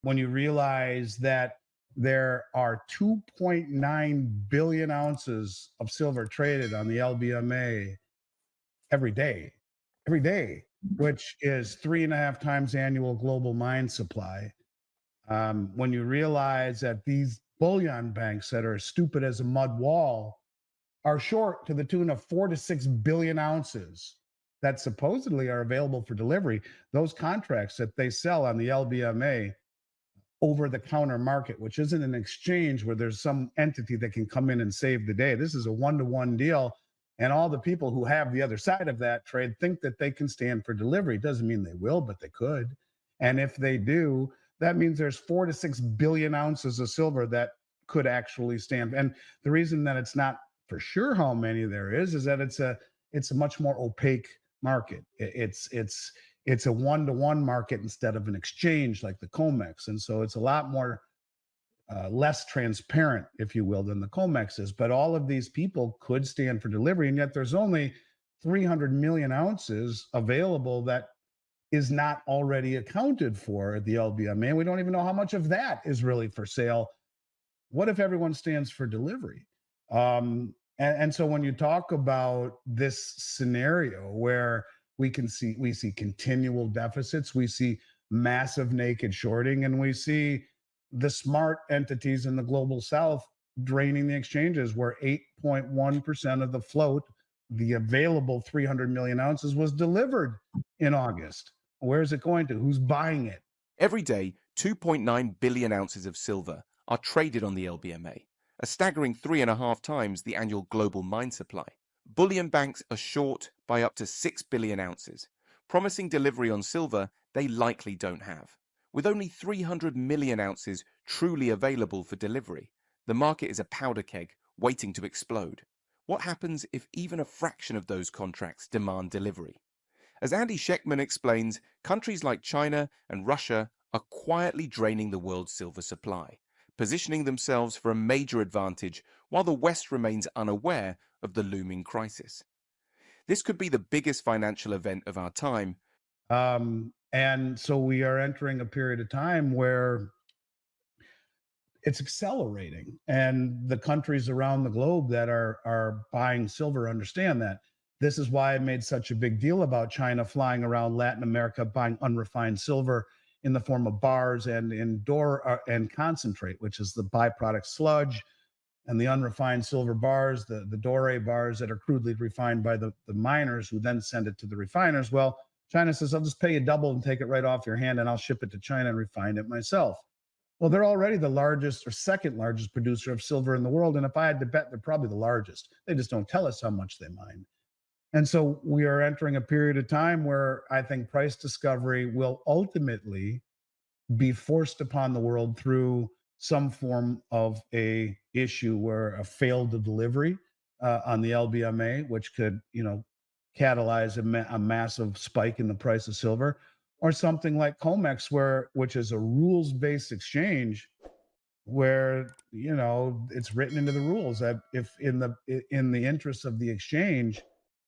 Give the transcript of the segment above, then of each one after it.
when you realize that there are 2.9 billion ounces of silver traded on the LBMA every day, every day, which is 3.5 times annual global mine supply. When you realize that these bullion banks that are as stupid as a mud wall are short to the tune of 4 to 6 billion ounces that supposedly are available for delivery, those contracts that they sell on the LBMA over the counter market, which isn't an exchange where there's some entity that can come in and save the day. This is a one-to-one deal. And all the people who have the other side of that trade think that they can stand for delivery. Doesn't mean they will, but they could. And if they do, that means there's 4 to 6 billion ounces of silver that could actually stand. And the reason that it's not for sure how many there is that it's a much more opaque market. It's a one-to-one market instead of an exchange like the COMEX. And so it's a lot more less transparent, if you will, than the COMEX is. But all of these people could stand for delivery, and yet there's only 300 million ounces available that is not already accounted for at the LBMA. We don't even know how much of that is really for sale. What if everyone stands for delivery? And so when you talk about this scenario where we see continual deficits, we see massive naked shorting, and we see the smart entities in the global south draining the exchanges, where 8.1% of the float, the available 300 million ounces, was delivered in August. Where is it going to? Who's buying it? Every day, 2.9 billion ounces of silver are traded on the LBMA, a staggering 3.5 times the annual global mine supply. Bullion banks are short by up to 6 billion ounces, promising delivery on silver they likely don't have. With only 300 million ounces truly available for delivery, the market is a powder keg waiting to explode. What happens if even a fraction of those contracts demand delivery? As Andy Schectman explains, countries like China and Russia are quietly draining the world's silver supply, positioning themselves for a major advantage while the West remains unaware of the looming crisis. This could be the biggest financial event of our time. And so we are entering a period of time where it's accelerating, and the countries around the globe that are buying silver understand that. This is why I made such a big deal about China flying around Latin America buying unrefined silver in the form of bars and and concentrate, which is the byproduct sludge, and the unrefined silver bars, the doré bars that are crudely refined by the miners who then send it to the refiners. Well, China says, I'll just pay you double and take it right off your hand, and I'll ship it to China and refine it myself. Well, they're already the largest or second largest producer of silver in the world. And if I had to bet, they're probably the largest. They just don't tell us how much they mine. And so we are entering a period of time where I think price discovery will ultimately be forced upon the world through some form of a issue where a failed delivery on the LBMA, which could, catalyze a massive spike in the price of silver, or something like COMEX, which is a rules-based exchange, where it's written into the rules that if in the interest of the exchange,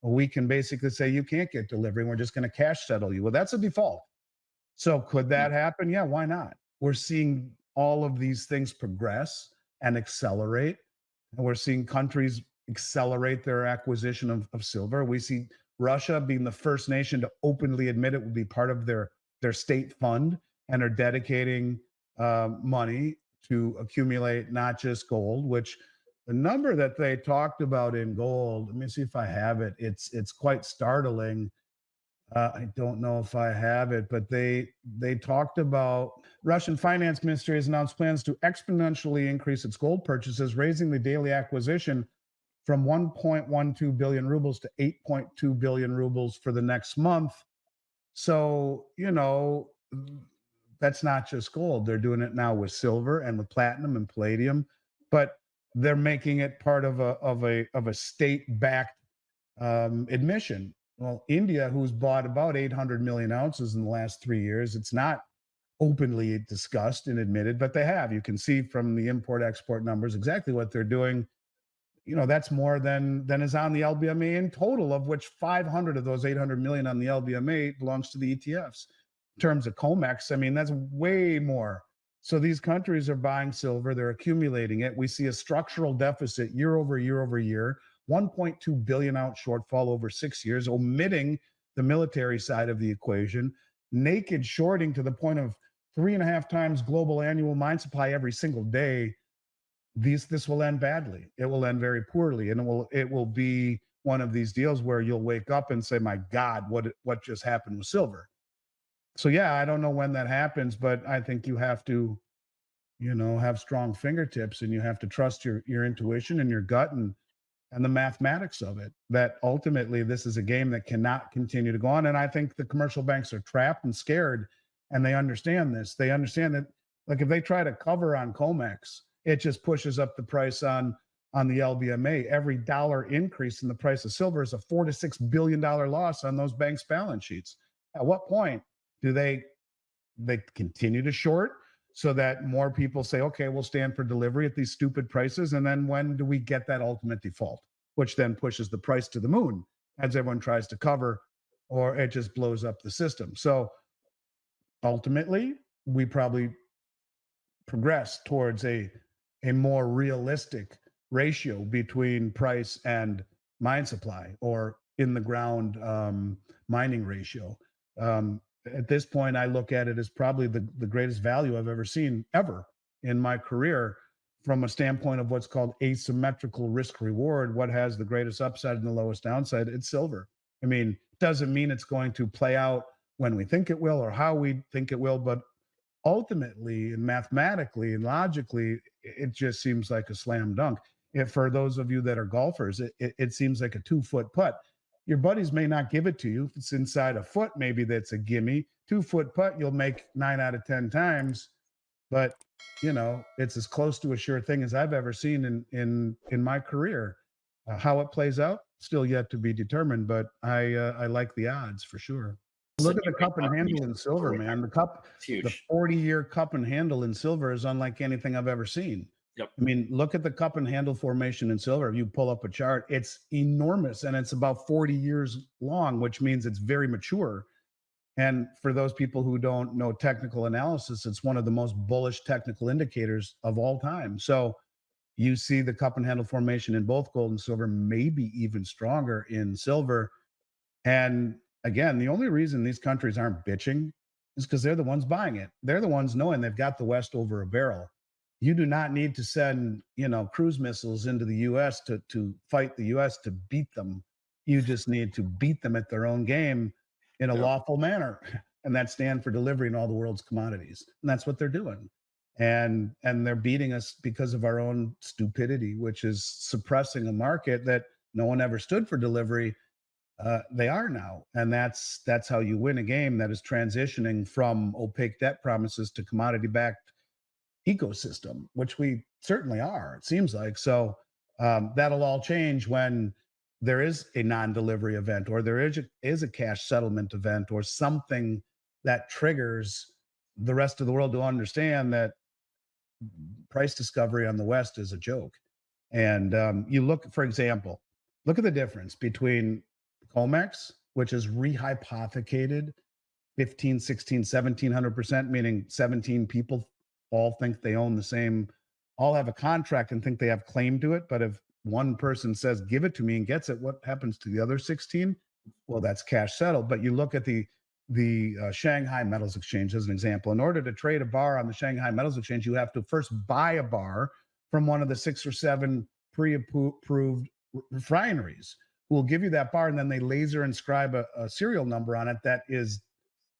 we can basically say you can't get delivery. We're just going to cash settle you. Well, that's a default. So could that happen? Yeah, why not? We're seeing all of these things progress and accelerate. And we're seeing countries accelerate their acquisition of silver. We see Russia being the first nation to openly admit it will be part of their state fund, and are dedicating money to accumulate not just gold, which the number that they talked about in gold, let me see if I have it. It's quite startling. I don't know if I have it, but they talked about Russian finance ministry has announced plans to exponentially increase its gold purchases, raising the daily acquisition from 1.12 billion rubles to 8.2 billion rubles for the next month. So, that's not just gold. They're doing it now with silver and with platinum and palladium, but they're making it part of a state-backed admission. Well, India, who's bought about 800 million ounces in the last 3 years, it's not openly discussed and admitted, but they have. You can see from the import-export numbers exactly what they're doing. That's more than is on the LBMA in total, of which 500 of those 800 million on the LBMA belongs to the ETFs. In terms of COMEX, I mean, that's way more So these countries are buying silver, they're accumulating it. We see a structural deficit year over year over year, 1.2 billion ounce shortfall over 6 years, omitting the military side of the equation, naked shorting to the point of 3.5 times global annual mine supply every single day. This will end badly. It will end very poorly, and it will be one of these deals where you'll wake up and say, "My God, what just happened with silver?" So yeah, I don't know when that happens, but I think you have to, have strong fingertips, and you have to trust your intuition and your gut, and the mathematics of it, that ultimately this is a game that cannot continue to go on. And I think the commercial banks are trapped and scared, and they understand this. They understand that, like, if they try to cover on Comex, it just pushes up the price on the LBMA. Every dollar increase in the price of silver is a $4 to $6 billion loss on those banks' balance sheets. At what point do they continue to short so that more people say, okay, we'll stand for delivery at these stupid prices? And then when do we get that ultimate default, which then pushes the price to the moon as everyone tries to cover, or it just blows up the system? So ultimately, we probably progress towards a more realistic ratio between price and mine supply, or in the ground mining ratio. At this point, I look at it as probably the greatest value I've ever seen ever in my career, from a standpoint of what's called asymmetrical risk reward. What has the greatest upside and the lowest downside? It's silver. I mean, doesn't mean it's going to play out when we think it will or how we think it will, but ultimately and mathematically and logically, it just seems like a slam dunk. If, for those of you that are golfers, it seems like a 2 foot putt. Your buddies may not give it to you. If it's inside a foot, maybe that's a gimme. 2 foot putt, you'll make 9 out of 10 times, but it's as close to a sure thing as I've ever seen in my career. How it plays out, still yet to be determined, but I like the odds for sure. So Look at the cup and handle in silver, man. it's The huge. 40-year cup and handle in silver is unlike anything I've ever seen. Yep. I mean, look at the cup and handle formation in silver. If you pull up a chart, it's enormous, and it's about 40 years long, which means it's very mature. And for those people who don't know technical analysis, it's one of the most bullish technical indicators of all time. So you see the cup and handle formation in both gold and silver, maybe even stronger in silver. And again, the only reason these countries aren't bitching is because they're the ones buying it. They're the ones knowing they've got the West over a barrel. You do not need to send, cruise missiles into the U.S. to fight the U.S. to beat them. You just need to beat them at their own game in a Yep. lawful manner, and that stand for delivering all the world's commodities. And that's what they're doing. And they're beating us because of our own stupidity, which is suppressing a market that no one ever stood for delivery. They are now, and that's how you win a game that is transitioning from opaque debt promises to commodity backed ecosystem, which we certainly are, it seems like. So that'll all change when there is a non-delivery event, or there is a cash settlement event, or something that triggers the rest of the world to understand that price discovery on the West is a joke. And you look, for example, look at the difference between Comex, which is rehypothecated 15, 16, 1700%, meaning 17 people all think they own the same, all have a contract and think they have claim to it. But if one person says, give it to me, and gets it, what happens to the other 16? Well, that's cash settled. But you look at the Shanghai Metals Exchange as an example. In order to trade a bar on the Shanghai Metals Exchange, you have to first buy a bar from one of the 6 or 7 pre-approved refineries who will give you that bar, and then they laser inscribe a serial number on it that is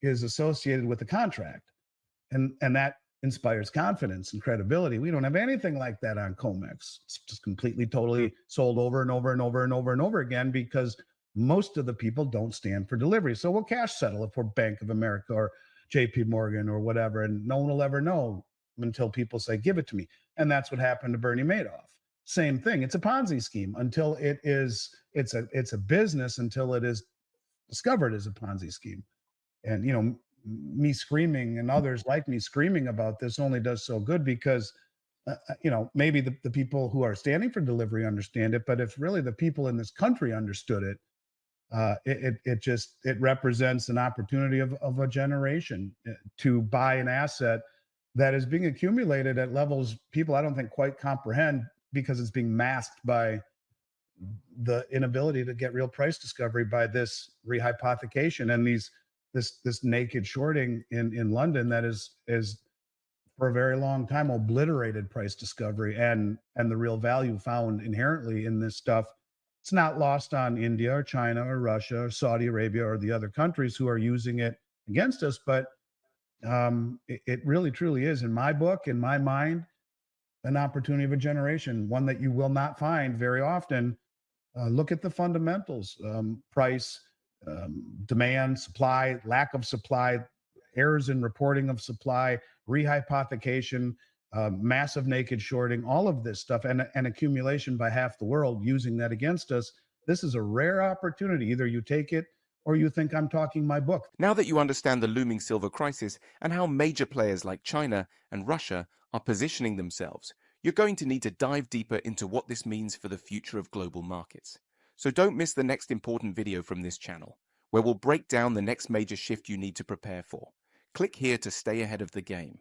associated with the contract, and that inspires confidence and credibility. We don't have anything like that on Comex. It's just completely, totally sold over and over and over and over and over again, because most of the people don't stand for delivery. So we'll cash settle if we're Bank of America or JP Morgan or whatever, and no one will ever know until people say, give it to me. And that's what happened to Bernie Madoff. Same thing. It's a Ponzi scheme until it's a business, until it is discovered as a Ponzi scheme. And me screaming, and others like me screaming about this, only does so good, because maybe the people who are standing for delivery understand it, but if really the people in this country understood it, it represents an opportunity of a generation to buy an asset that is being accumulated at levels people I don't think quite comprehend because it's being masked by the inability to get real price discovery by this rehypothecation and this naked shorting in London that is for a very long time obliterated price discovery and the real value found inherently in this stuff. It's not lost on India or China or Russia or Saudi Arabia or the other countries who are using it against us, but it really truly is, in my book, in my mind, an opportunity of a generation, one that you will not find very often. Look at the fundamentals: price, demand, supply, lack of supply, errors in reporting of supply, rehypothecation, massive naked shorting, all of this stuff, and accumulation by half the world using that against us. This is a rare opportunity. Either you take it or you think I'm talking my book. Now that you understand the looming silver crisis and how major players like China and Russia are positioning themselves, you're going to need to dive deeper into what this means for the future of global markets. So don't miss the next important video from this channel, where we'll break down the next major shift you need to prepare for. Click here to stay ahead of the game.